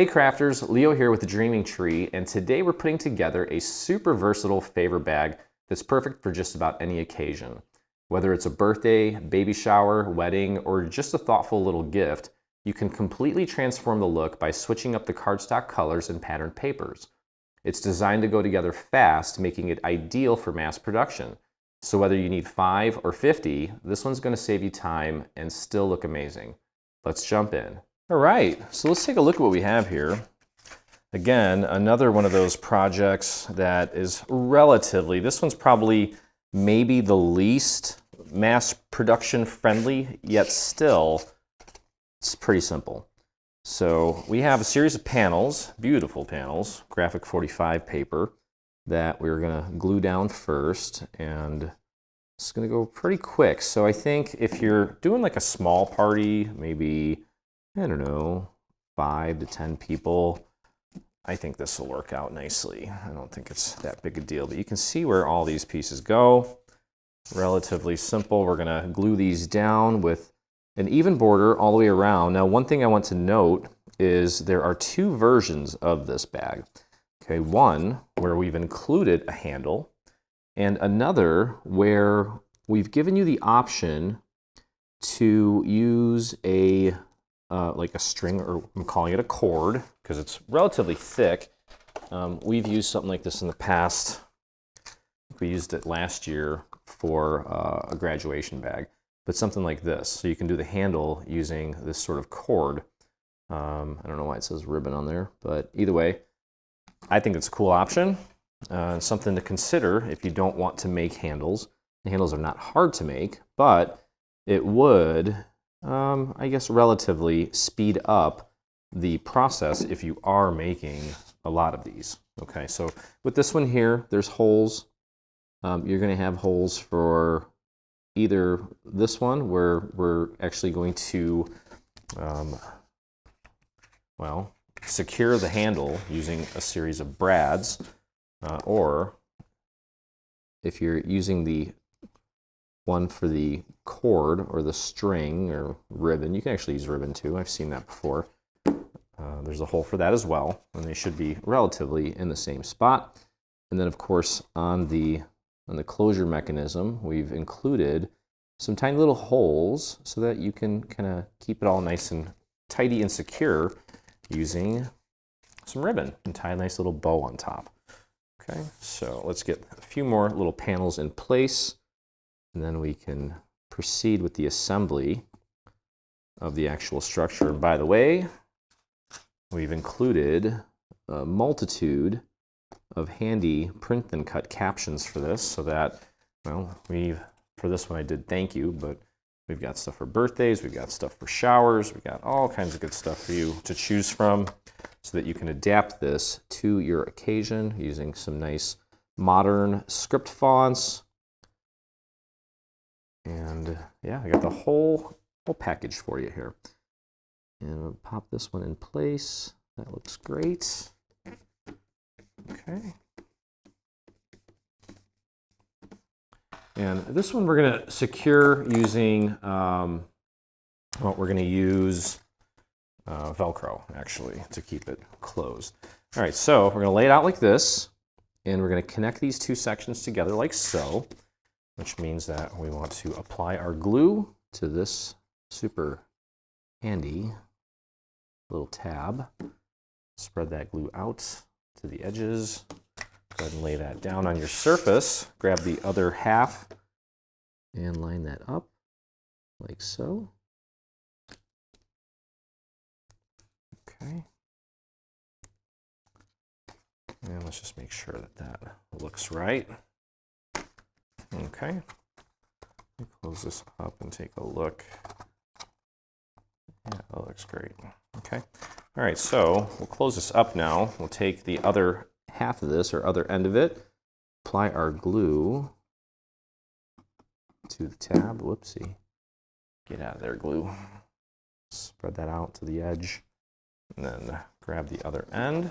Hey crafters, Leo here with the Dreaming Tree, and today we're putting together a super versatile favor bag that's perfect for just about any occasion. Whether it's a birthday, baby shower, wedding, or just a thoughtful little gift, you can completely transform the look by switching up the cardstock colors and patterned papers. It's designed to go together fast, making it ideal for mass production. So whether you need 5 or 50, this one's going to save you time and still look amazing. Let's jump in. All right, so let's take a look at what we have here. Again, another one of those projects that is relatively, this one's probably maybe the least mass production friendly, yet still it's pretty simple. So we have a series of panels, beautiful panels, graphic 45 paper that we're gonna glue down first, and it's gonna go pretty quick. So I think if you're doing like a small party, maybe I don't know, 5 to 10 people, I think this will work out nicely. I don't think it's that big a deal, but you can see where all these pieces go. Relatively simple. We're gonna glue these down with an even border all the way around. Now, one thing I want to note is there are 2 versions of this bag. Okay, one where we've included a handle, and another where we've given you the option to use a like a string, or I'm calling it a cord because it's relatively thick. We've used something like this in the past. We used it last year for a graduation bag, but something like this. So you can do the handle using this sort of cord. I don't know why it says ribbon on there, but either way, I think it's a cool option. Something to consider if you don't want to make handles. The handles are not hard to make, but it would I guess relatively speed up the process if you are making a lot of these. Okay, so with this one here, there's holes. You're going to have holes for either this one, where we're actually going to, well, secure the handle using a series of brads, or if you're using the one for the cord or the string or ribbon. You can actually use ribbon too. I've seen that before. There's a hole for that as well, and they should be relatively in the same spot. And then, of course, on the closure mechanism, we've included some tiny little holes so that you can kind of keep it all nice and tidy and secure using some ribbon and tie a nice little bow on top. Okay, so let's get a few more little panels in place, and then we can proceed with the assembly of the actual structure. And by the way, we've included a multitude of handy print and cut captions for this, so that, well, for this one I did thank you, but we've got stuff for birthdays, we've got stuff for showers, we've got all kinds of good stuff for you to choose from, so that you can adapt this to your occasion using some nice modern script fonts. And yeah, I got the whole package for you here. And we'll pop this one in place. That looks great. Okay. And this one we're going to secure using, well, we're going to use Velcro, actually, to keep it closed. All right, so we're going to lay it out like this, and we're going to connect these 2 sections together like so, which means that we want to apply our glue to this super handy little tab. Spread that glue out to the edges. Go ahead and lay that down on your surface. Grab the other half and line that up like so. Okay. And let's just make sure that that looks right. Okay. Let me close this up and take a look. Yeah, that looks great. Okay. All right, so we'll close this up now. We'll take the other half of this, or other end of it, apply our glue to the tab. Whoopsie. Get out of there, glue. Spread that out to the edge, and then grab the other end.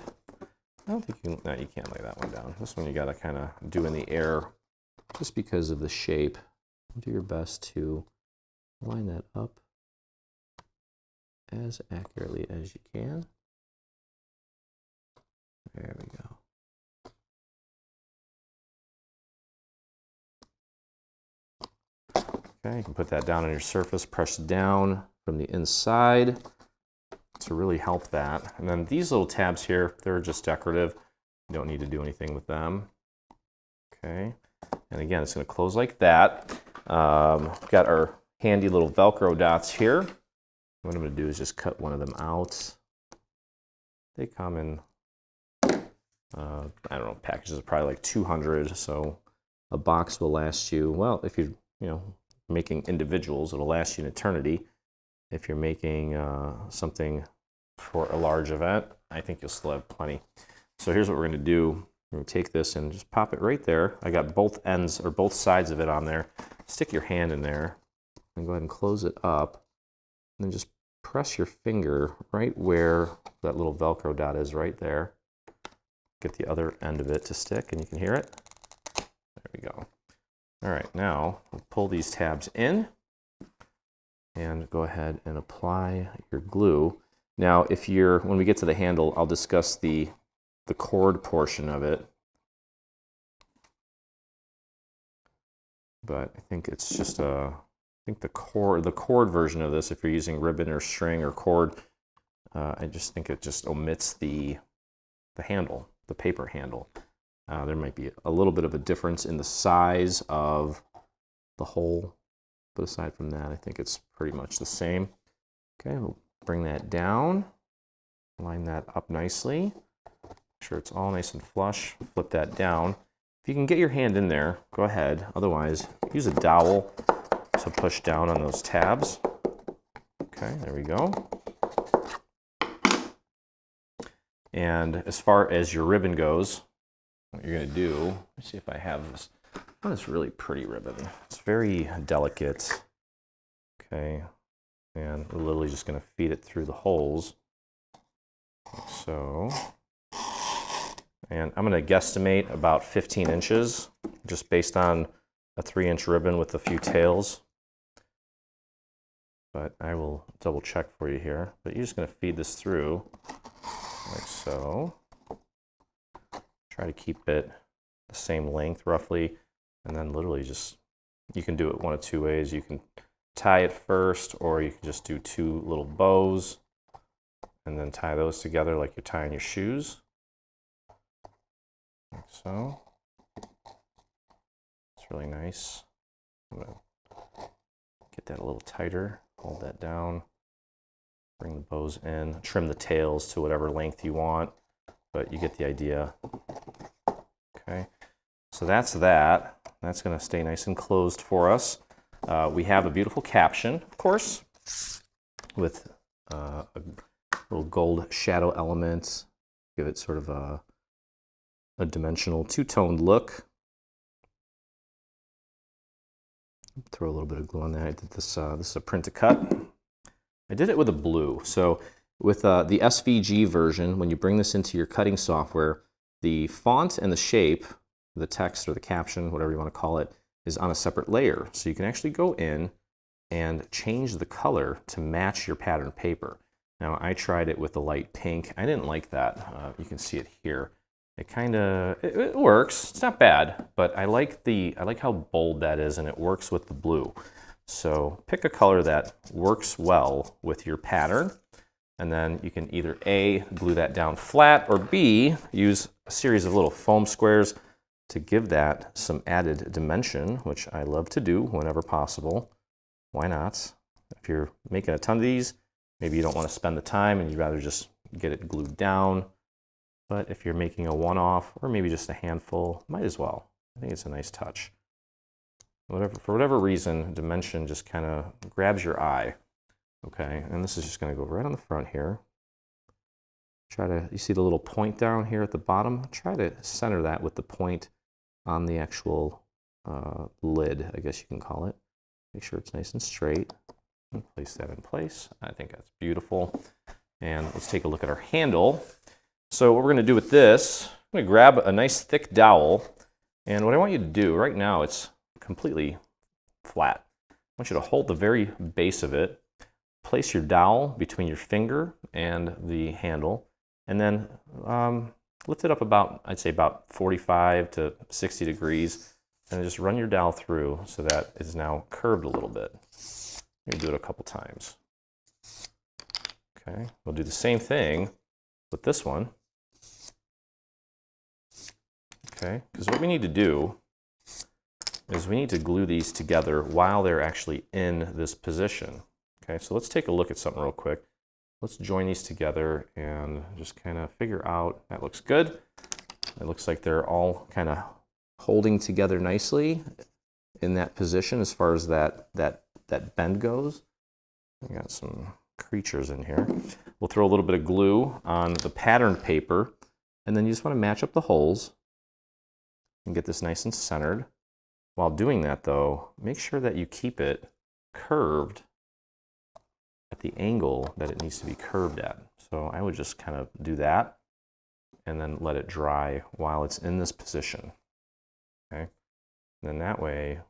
I don't think you can, no, you can't lay that one down. This one you gotta kind of do in the air just because of the shape. Do your best to line that up as accurately as you can. There we go. Okay, you can put that down on your surface, press down from the inside to really help that. And then these little tabs here, they're just decorative. You don't need to do anything with them. Okay, and again, it's going to close like that. We've got our handy little Velcro dots here. What I'm going to do is just cut one of them out. They come in, I don't know, packages of probably like 200, so a box will last you, well, if you're, making individuals, it'll last you an eternity. If you're making something for a large event, I think you'll still have plenty. So here's what we're going to do. We're going to take this and just pop it right there. I got both ends or both sides of it on there. Stick your hand in there and go ahead and close it up. And then just press your finger right where that little Velcro dot is right there. Get the other end of it to stick, and you can hear it. There we go. All right, now we'll pull these tabs in and go ahead and apply your glue. Now, when we get to the handle, I'll discuss the cord portion of it. But I think it's just the cord version of this, if you're using ribbon or string or cord, I just think it just omits the handle, the paper handle. There might be a little bit of a difference in the size of the hole, but aside from that, I think it's pretty much the same. Okay, we'll bring that down, line that up nicely, make sure it's all nice and flush, flip that down. If you can get your hand in there, go ahead. Otherwise, use a dowel to push down on those tabs. Okay, there we go. And as far as your ribbon goes, what you're going to do, let me see if I have this. Oh, it's really pretty ribbon. It's very delicate. Okay, and we're literally just going to feed it through the holes. Like so. And I'm going to guesstimate about 15 inches, just based on a 3-inch ribbon with a few tails. But I will double check for you here. But you're just going to feed this through, like so. Try to keep it the same length roughly, and then literally just, you can do it one of two ways. You can tie it first, or you can just do 2 little bows and then tie those together like you're tying your shoes. Like so. It's really nice. I'm going to get that a little tighter, hold that down, bring the bows in, trim the tails to whatever length you want, but you get the idea. Okay, so that's that. That's going to stay nice and closed for us. We have a beautiful caption, of course, with a little gold shadow element. Give it sort of a dimensional 2-toned look. Throw a little bit of glue on that. I did this. This is a print to cut. I did it with a blue. So with the SVG version, when you bring this into your cutting software, the font and the shape, the text or the caption, whatever you want to call it, is on a separate layer. So you can actually go in and change the color to match your pattern paper. Now, I tried it with the light pink. I didn't like that. You can see it here. It works. It's not bad, but I like how bold that is, and it works with the blue. So pick a color that works well with your pattern, and then you can either A, glue that down flat, or B, use a series of little foam squares to give that some added dimension, which I love to do whenever possible. Why not? If you're making a ton of these, maybe you don't want to spend the time and you'd rather just get it glued down. But if you're making a one-off, or maybe just a handful, might as well. I think it's a nice touch. For whatever reason, dimension just kind of grabs your eye. Okay, and this is just going to go right on the front here. You see the little point down here at the bottom? Try to center that with the point on the actual lid, I guess you can call it. Make sure it's nice and straight. And place that in place. I think that's beautiful. And let's take a look at our handle. So what we're going to do with this, I'm going to grab a nice thick dowel, and what I want you to do, right now it's completely flat. I want you to hold the very base of it, place your dowel between your finger and the handle, and then lift it up about, I'd say about 45 to 60 degrees, and just run your dowel through so that it's now curved a little bit. You do it a couple times. Okay, we'll do the same thing with this one. Okay, because what we need to do is we need to glue these together while they're actually in this position. Okay, so let's take a look at something real quick. Let's join these together and just kind of figure out, that looks good. It looks like they're all kind of holding together nicely in that position as far as that bend goes. We got some creatures in here. We'll throw a little bit of glue on the pattern paper, and then you just want to match up the holes and get this nice and centered. While doing that though, make sure that you keep it curved at the angle that it needs to be curved at. So I would just kind of do that and then let it dry while it's in this position. Okay, and then that way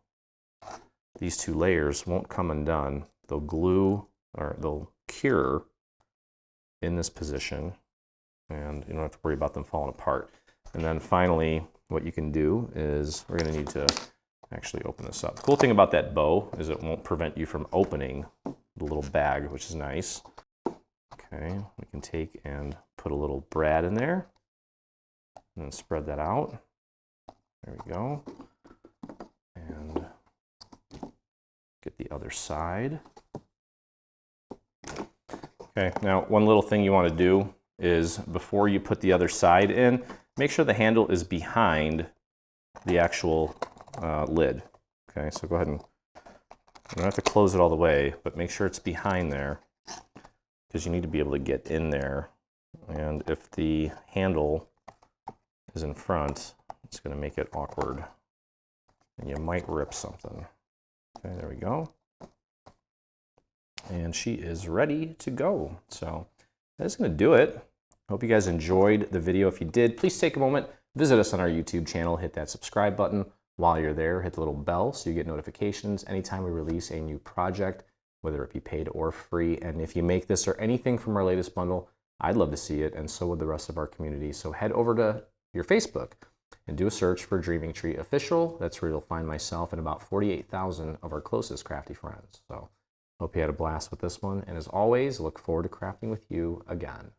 these two layers won't come undone. They'll glue, or they'll cure in this position, and you don't have to worry about them falling apart. And then finally, what you can do is, we're going to need to actually open this up. The cool thing about that bow is it won't prevent you from opening the little bag, which is nice. Okay, we can take and put a little brad in there and then spread that out. There we go. And get the other side. Okay, now one little thing you want to do is before you put the other side in, make sure the handle is behind the actual lid. Okay, so go ahead and, you don't have to close it all the way, but make sure it's behind there because you need to be able to get in there. And if the handle is in front, it's going to make it awkward and you might rip something. Okay, there we go. And she is ready to go. So that's going to do it. Hope you guys enjoyed the video. If you did, please take a moment, visit us on our YouTube channel, hit that subscribe button. While you're there, hit the little bell so you get notifications anytime we release a new project, whether it be paid or free. And if you make this or anything from our latest bundle, I'd love to see it, and so would the rest of our community. So head over to your Facebook and do a search for Dreaming Tree Official. That's where you'll find myself and about 48,000 of our closest crafty friends. So hope you had a blast with this one, and as always, look forward to crafting with you again.